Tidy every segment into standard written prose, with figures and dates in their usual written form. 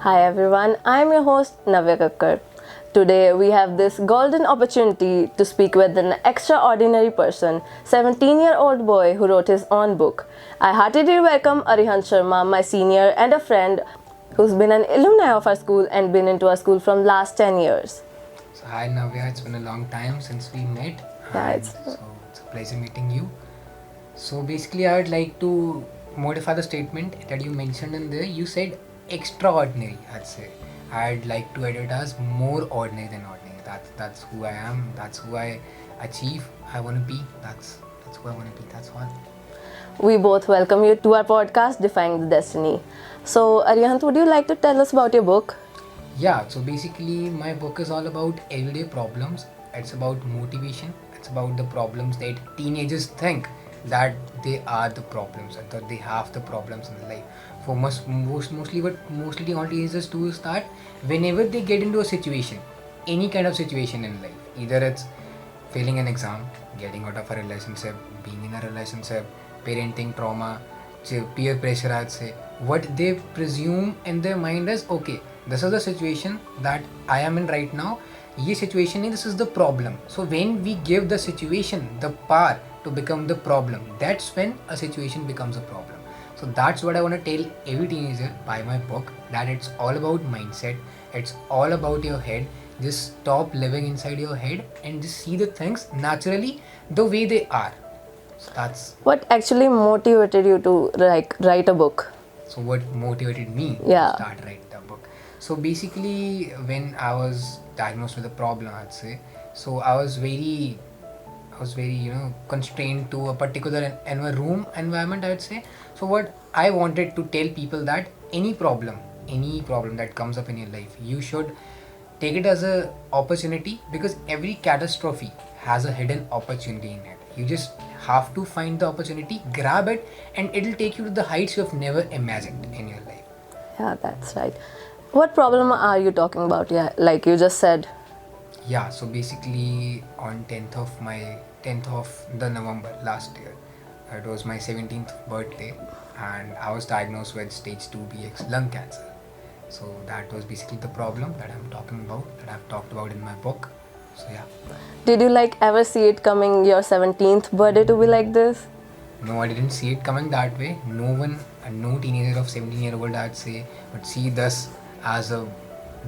Hi everyone, I am your host Navya Kakkar. Today we have this golden opportunity to speak with an extraordinary person, 17-year-old boy who wrote his own book. I heartily welcome Arihant Sharma, my senior and a friend who's been an alumni of our school and been into our school from last 10 years. So hi Navya, it's been a long time since we met, Yeah, and it's so it's a pleasure meeting you. So basically, I would like to modify the statement that you mentioned in there. You said extraordinary. I'd say I'd like to edit as more ordinary than ordinary. That's who I am. That's who I achieve. I want to be. That's who I want to be. That's all. We both welcome you to our podcast Defying the Destiny. So Arihant, would you like to tell us about your book? Yeah, so basically, my book is all about everyday problems. It's about motivation. It's about the problems that teenagers think that they are the problems and that they have the problems in life. For mostly what mostly all teenagers do is that whenever they get into a situation, any kind of situation in life, either it's failing an exam, getting out of a relationship, being in a relationship, parenting trauma, peer pressure, I'd say, what they presume in their mind is okay, this is the situation that I am in right now. ये situation है, this is the problem. So when we give the situation the power to become the problem, that's when a situation becomes a problem. So that's what I want to tell every teenager by my book, that it's all about mindset, it's all about your head. Just stop living inside your head and just see the things naturally the way they are. So that's What actually motivated you to write a book? so what motivated me Yeah. to start writing the book. So basically, when I was diagnosed with a problem, I'd say, so I was very constrained to a particular room environment, I would say. So what I wanted to tell people that any problem that comes up in your life, you should take it as a opportunity, because every catastrophe has a hidden opportunity in it. You just have to find the opportunity, grab it, and it'll take you to the heights you have never imagined in your life. Yeah, that's right. What problem are you talking about? Yeah, like you just said. Yeah, so basically on 10th of the November last year, it was my 17th birthday, and I was diagnosed with stage 2BX lung cancer. So that was basically the problem that I'm talking about, that I've talked about in my book. So yeah. Did you ever see it coming your 17th birthday to be like this? No, I didn't see it coming that way. No one, and no teenager of 17-year-old, I'd say, would see this as a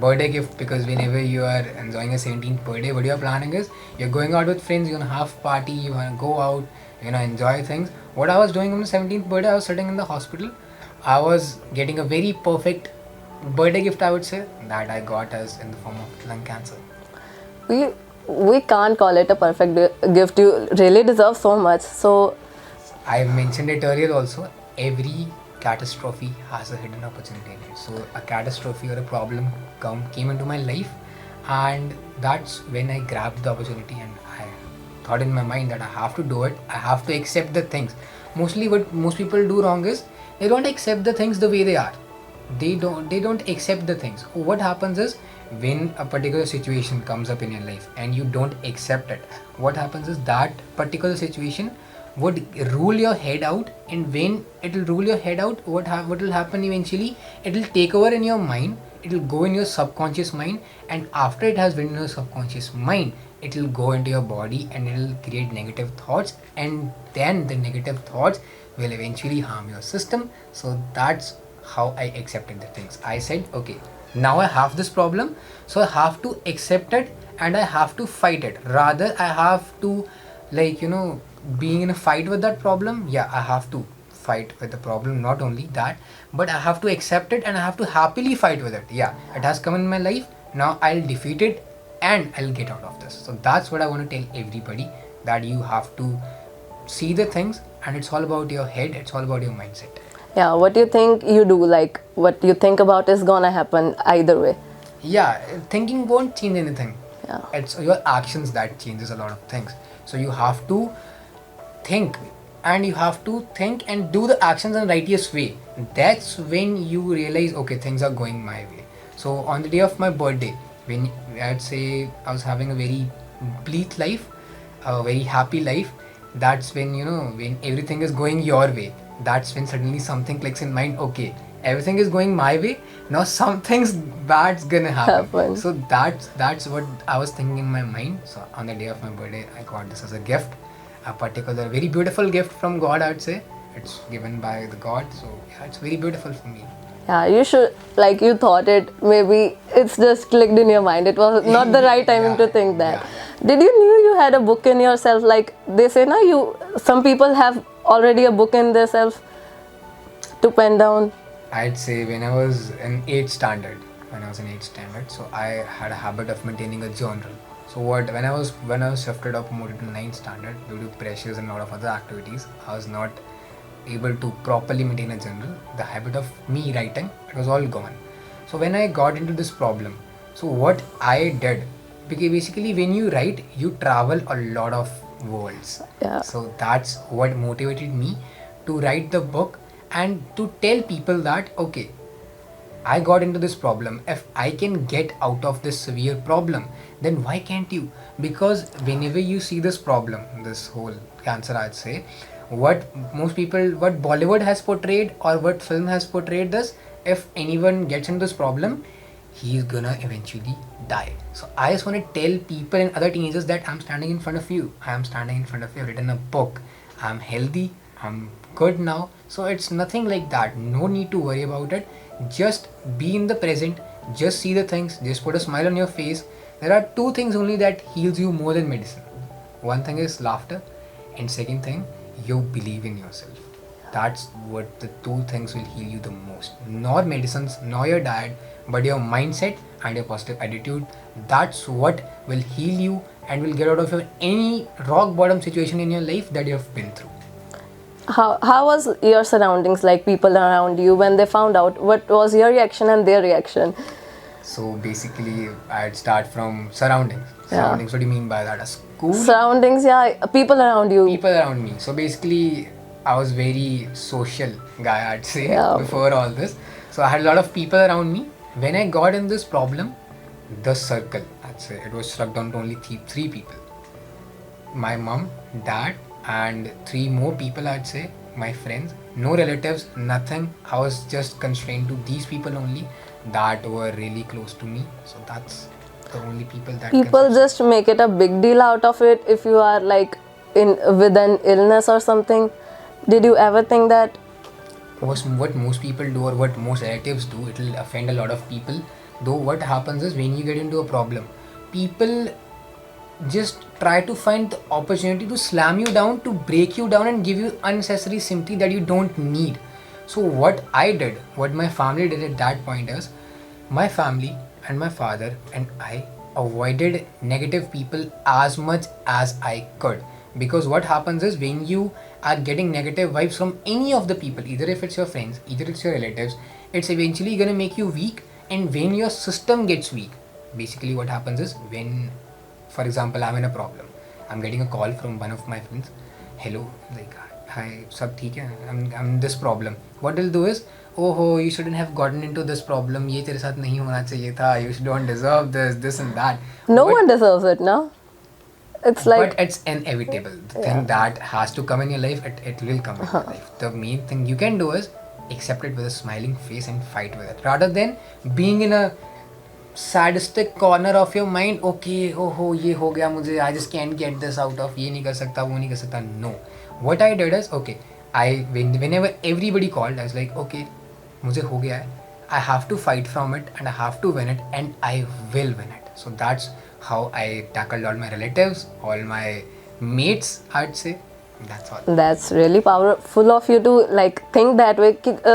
birthday gift, because whenever you are enjoying a 17th birthday, what you're planning is you're going out with friends, you're gonna have party, you wanna go out, enjoy things. What I was doing on the 17th birthday, I was sitting in the hospital. I was getting a very perfect birthday gift, I would say, that I got as in the form of lung cancer. We can't call it a perfect gift. You really deserve so much. So I mentioned it earlier also. Every catastrophe has a hidden opportunity in it. So a catastrophe or a problem came into my life, and that's when I grabbed the opportunity, and I thought in my mind that I have to do it. I have to accept the things. Mostly what most people do wrong is they don't accept the things the way they are. They don't accept the things. What happens is, when a particular situation comes up in your life and you don't accept it, what happens is that particular situation would rule your head out, and when it will rule your head out, what will happen eventually, it will take over in your mind, it will go in your subconscious mind, and after it has been in your subconscious mind, it will go into your body and it will create negative thoughts, and then the negative thoughts will eventually harm your system. So that's how I accepted the things. I said, okay, now I have this problem, so I have to accept it and I have to fight it. Rather, I have to, being in a fight with that problem. Yeah, I have to fight with the problem. Not only that, but I have to accept it and I have to happily fight with it. Yeah, it has come in my life. Now I'll defeat it and I'll get out of this. So that's what I want to tell everybody, that you have to see the things, and it's all about your head, it's all about your mindset. yeah, what do you think you do? What you think about is gonna happen either way. Yeah, thinking won't change anything. Yeah. It's your actions that changes a lot of things. So you have to think, and you have to think and do the actions in the righteous way. That's when you realize, okay, things are going my way. So on the day of my birthday, when I'd say I was having a very bleak life, a very happy life, that's when when everything is going your way, that's when suddenly something clicks in mind. Okay, everything is going my way. Now something's bad's gonna happen. So that's what I was thinking in my mind. So on the day of my birthday, I got this as a gift, a particular very beautiful gift from God. I'd say it's given by the God. So yeah, it's very beautiful for me. Yeah, you should, like, you thought it, maybe it's just clicked in your mind. It was not the right timing to think that. Did you knew you had a book in yourself? Like they say, some people have already a book in themselves to pen down. I'd say when I was in 8th standard, so I had a habit of maintaining a journal. So when I was shifted or promoted to 9th standard due to pressures and a lot of other activities, I was not able to properly maintain a journal. The habit of me writing, it was all gone. So when I got into this problem, so what I did, because basically when you write, you travel a lot of worlds. Yeah. So that's what motivated me to write the book and to tell people that, okay, I got into this problem. If I can get out of this severe problem, then why can't you? Because whenever you see this problem, this whole cancer, I'd say, what Bollywood has portrayed or what film has portrayed this, if anyone gets into this problem, he's gonna eventually die. So I just want to tell people and other teenagers that I'm standing in front of you. I've written a book. I'm healthy. I'm good now. So it's nothing like that. No need to worry about it. Just be in the present. Just see the things. Just put a smile on your face. There are two things only that heals you more than medicine. One thing is laughter, and second thing, you believe in yourself. That's what the two things will heal you the most. Not medicines, nor your diet, but your mindset and your positive attitude. That's what will heal you and will get out of any rock bottom situation in your life that you have been through. How was your surroundings, like people around you, when they found out? What was your reaction and their reaction? So basically, I'd start from surroundings. Surroundings, what do you mean by that? A school? Surroundings, yeah, people around you. People around me. So basically, I was very social guy, I'd say, Yeah. before all this. So I had a lot of people around me. When I got in this problem, the circle, I'd say, it was struck down to only three people. My mom, dad, and three more people, I'd say, my friends. No relatives, nothing. I was just constrained to these people only that were really close to me. So that's the only people that People just make it a big deal out of it if you are like with an illness or something. Did you ever think that? What most people do or what most relatives do, it will offend a lot of people. Though what happens is when you get into a problem, people just try to find the opportunity to slam you down, to break you down and give you unnecessary sympathy that you don't need. So what I did, what my family did at that point is, my family and my father and I avoided negative people as much as I could. Because what happens is when you are getting negative vibes from any of the people, either if it's your friends, either it's your relatives, it's eventually gonna make you weak. And when your system gets weak, basically what happens is when, for example, I'm in a problem, I'm getting a call from one of my friends, hello, like, hi, sab theek hai? I'm in this problem. What they'll do is, oh, you shouldn't have gotten into this problem, ye tere saath nahi hona chahiye tha, you don't deserve this and that. No one deserves it, no? It's like... But it's inevitable. The thing that has to come in your life, it will come in your life. The main thing you can do is accept it with a smiling face and fight with it. Rather than being in a sadistic corner of your mind, okay, oh, ye ho gaya mujhe, I just can't get this out of, ye nahi kar sakta, wo nahi kar sakta. No. What I did is, okay, whenever everybody called, I was like, okay, mujhe ho gaya hai. I have to fight from it and I have to win it and I will win it. So that's how I tackled all my relatives, all my mates, I'd say. That's all. That's really powerful of you to like think that way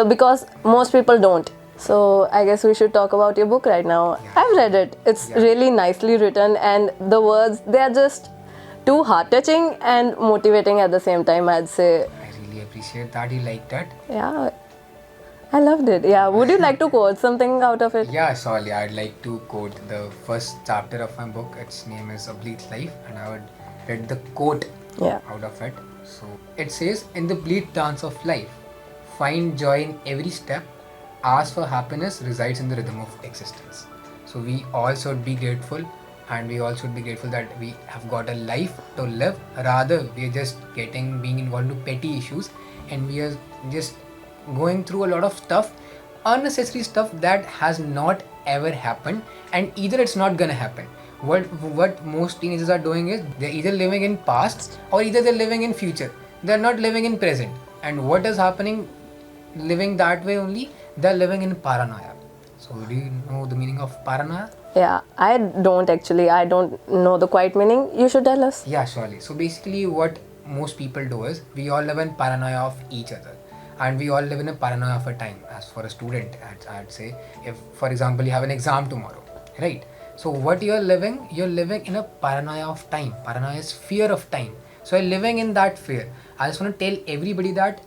because most people don't. So I guess we should talk about your book right now. Yeah. I've read it. It's really nicely written and the words, they are just too heart-touching and motivating at the same time, I'd say. I really appreciate that you liked that. Yeah, I loved it. Yeah, would you like to quote something out of it? Yeah, sorry, I'd like to quote the first chapter of my book. Its name is A Bleed Life, and I would read the quote out of it. So it says, in the bleed dance of life, find joy in every step. Ask for happiness resides in the rhythm of existence. So we all should be grateful, and we all should be grateful that we have got a life to live. Rather, we are just being involved in petty issues, and we are just going through a lot of stuff unnecessary stuff that has not ever happened, and either it's not gonna happen. What most teenagers are doing is they're either living in past or either they're living in future. They're not living in present. And what is happening living that way only? They're living in paranoia. So do you know the meaning of paranoia? Yeah, I don't actually. I don't know the quite meaning. You should tell us. Yeah, surely. So basically, what most people do is we all live in paranoia of each other, and we all live in a paranoia of a time. As for a student, I'd say, if for example you have an exam tomorrow, right? So what you're living in a paranoia of time. Paranoia is fear of time. So you're living in that fear. I just want to tell everybody that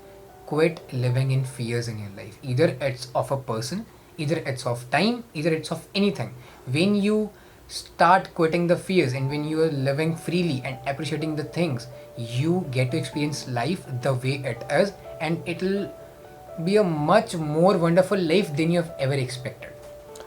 quit living in fears in your life. Either it's of a person, either it's of time, either it's of anything. When you start quitting the fears and when you are living freely and appreciating the things, you get to experience life the way it is, and it'll be a much more wonderful life than you have ever expected.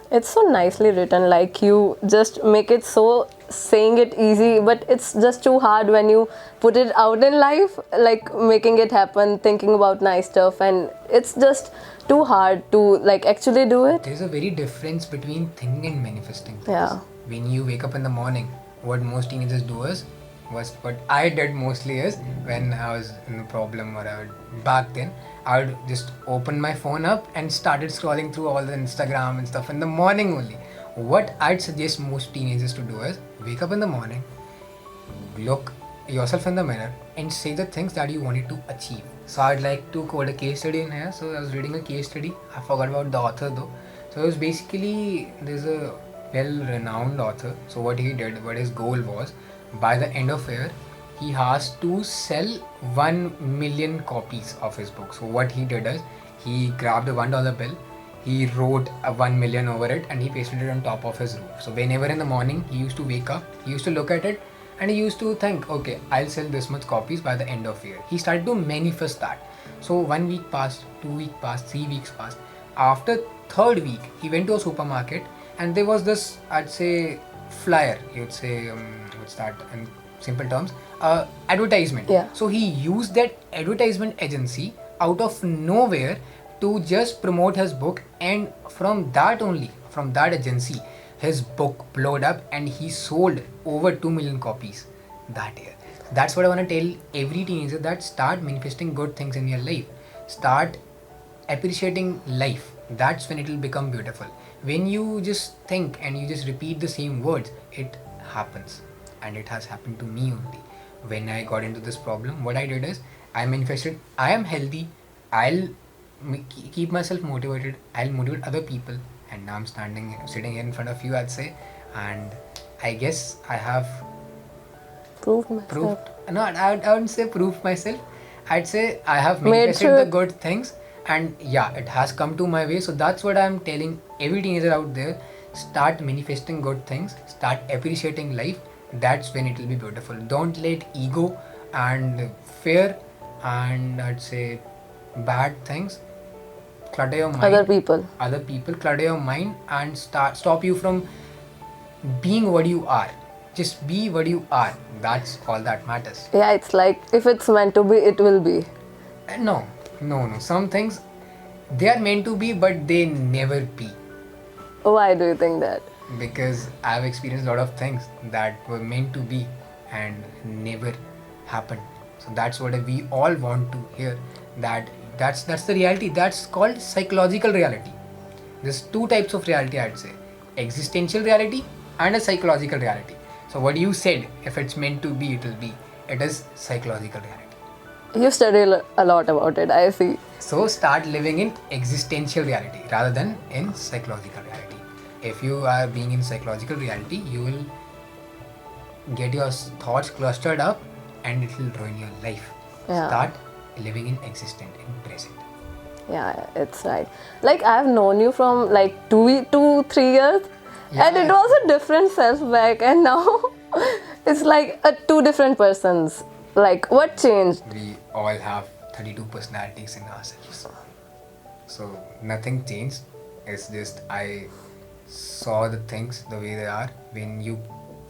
It's so nicely written, like you just make it so saying it easy, but it's just too hard when you put it out in life, like making it happen, thinking about nice stuff, and it's just too hard to like actually do it. There's a very difference between thinking and manifesting things. Yeah. When you wake up in the morning, what most teenagers do is, was what I did mostly is, when I was in a problem or back then, I would just open my phone up and started scrolling through all the Instagram and stuff in the morning only. What I'd suggest most teenagers to do is wake up in the morning, look yourself in the mirror and say the things that you wanted to achieve. So I'd like to quote a case study in here. So I was reading a case study. I forgot about the author though. So it was basically, there's a well-renowned author. So what he did, what his goal was, by the end of year, he has to sell 1 million copies of his book. So what he did is, he grabbed a $1 bill, he wrote a 1 million over it and he pasted it on top of his roof. So whenever in the morning he used to wake up, he used to look at it and he used to think, okay, I'll sell this much copies by the end of year. He started to manifest that. So 1 week passed, 2 weeks passed, 3 weeks passed. After 3rd week, he went to a supermarket and there was this, I'd say, flyer, you'd say, what's that in simple terms, advertisement. Yeah. So he used that advertisement agency out of nowhere to just promote his book, and from that only, from that agency, his book blowed up and he sold over 2 million copies that year. That's what I want to tell every teenager, that start manifesting good things in your life. Start appreciating life. That's when it will become beautiful. When you just think and you just repeat the same words, it happens. And it has happened to me only. When I got into this problem, what I did is, I manifested, I am healthy, I'll keep myself motivated, I'll motivate other people, and now I'm sitting here in front of you, I'd say, and I guess I have Prove myself. proved, no, I wouldn't say proved myself, I'd say I have manifested the good things, and yeah, it has come to my way. So that's what I'm telling every teenager out there, start manifesting good things, start appreciating life. That's when it will be beautiful. Don't let ego and fear and I'd say bad things clutter your mind. Other people Clutter your mind and stop you from being what you are. Just be what you are. That's all that matters. Yeah, it's like if it's meant to be, it will be. No. Some things, they are meant to be, but they never be. Why do you think that? Because I've experienced a lot of things that were meant to be and never happened. So that's what we all want to hear. That's the reality. That's called psychological reality. There's 2 types of reality, I'd say: existential reality and a psychological reality. So what you said, if it's meant to be, it will be. It is psychological reality. You study a lot about it, I see. So start living in existential reality rather than in psychological reality. If you are being in psychological reality, you will get your thoughts clustered up and it will ruin your life. Yeah. Start living in existent, in present. Yeah, it's right. Like I've known you from like 3 years, and it was a different self back, and now it's like 2 different persons. Like what changed? We all have 32 personalities in ourselves. So nothing changed. It's just I saw the things the way they are. When you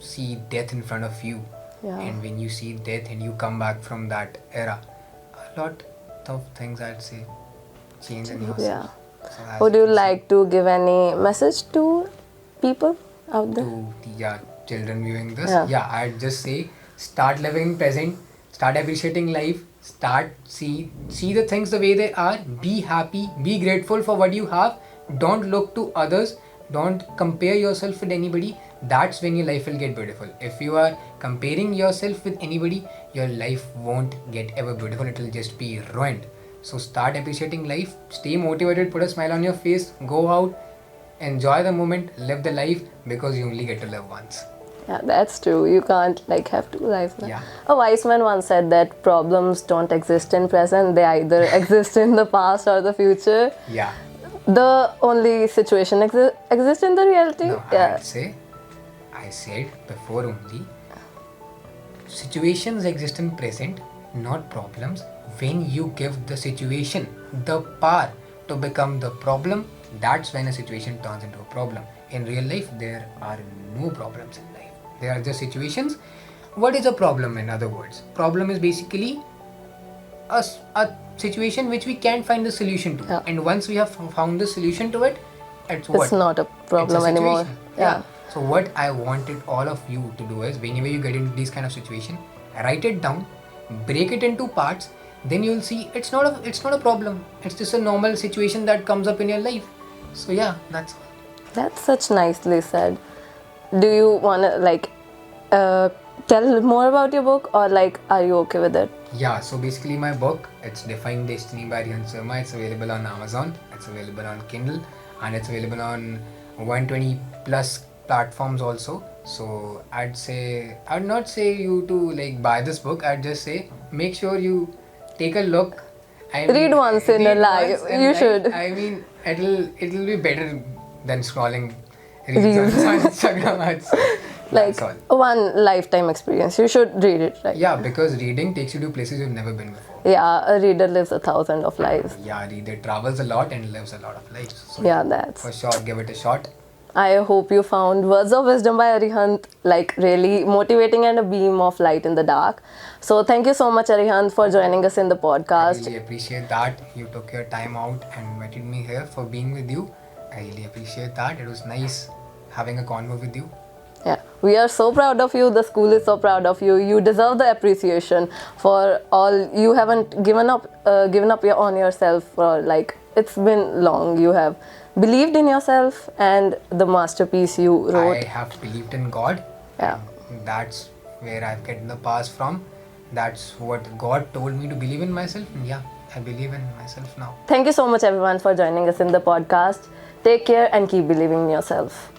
see death in front of you, and when you see death and you come back from that era, a lot of things, I'd say, change in yourself. So as Would you can see, like to give any message to people out there? to the children viewing this, Yeah. I'd just say start living in present, start appreciating life, start see the things the way they are, be happy, be grateful for what you have, don't look to others, don't compare yourself with anybody. That's when your life will get beautiful. If you are comparing yourself with anybody, your life won't get ever beautiful, it will just be ruined. So start appreciating life, stay motivated, put a smile on your face, go out, enjoy the moment, live the life, because you only get to live once. Yeah, that's true. You can't like have two lives. Na? Yeah. A wise man once said that problems don't exist in present; they either exist in the past or the future. Yeah. The only situation exists in the reality. No, Yeah, I said before only, situations exist in present, not problems. When you give the situation the power to become the problem, that's when a situation turns into a problem. In real life, there are no problems in life. There are just situations. What is a problem, in other words? Problem is basically a situation which we can't find the solution to. Yeah. And once we have found the solution to it, it's what? it's not a problem It's a anymore. situation. Yeah. So what I wanted all of you to do is, whenever you get into these kind of situation, write it down, break it into parts. Then you'll see it's not a problem. It's just a normal situation that comes up in your life. So yeah, that's all. That's such nicely said. Do you wanna like tell more about your book, or like are you okay with it? Yeah, so basically my book, it's Defying Destiny by Arihant Sharma. It's available on Amazon, it's available on Kindle, and it's available on 120 plus platforms also. So I'd not say you to like buy this book. I'd just say make sure you take a look. Read once in a life. You should. I mean, it'll be better than scrolling Reels. reels on Instagram ads. Like That's all. one lifetime experience. You should read it, right? Yeah, because reading takes you to places you've never been before. Yeah, a reader lives 1,000 of lives. Yeah, reader travels a lot and lives a lot of lives. So Yeah, that's. for sure, give it a shot. I hope you found Words of Wisdom by Arihant like really motivating and a beam of light in the dark. So thank you so much, Arihant, for joining us in the I podcast. really appreciate that you took your time out and invited me here for being with you. I really appreciate that. It was nice having a convo with you. Yeah, we are so proud of you. The school is so proud of you. You deserve the appreciation for all. You haven't given up on yourself for like it's been long. You have believed in yourself and the masterpiece you wrote. I have believed in God. Yeah. That's where I've gotten the past from. That's what God told me to believe in myself. And yeah, I believe in myself now. Thank you so much, everyone, for joining us in the podcast. Take care and keep believing in yourself.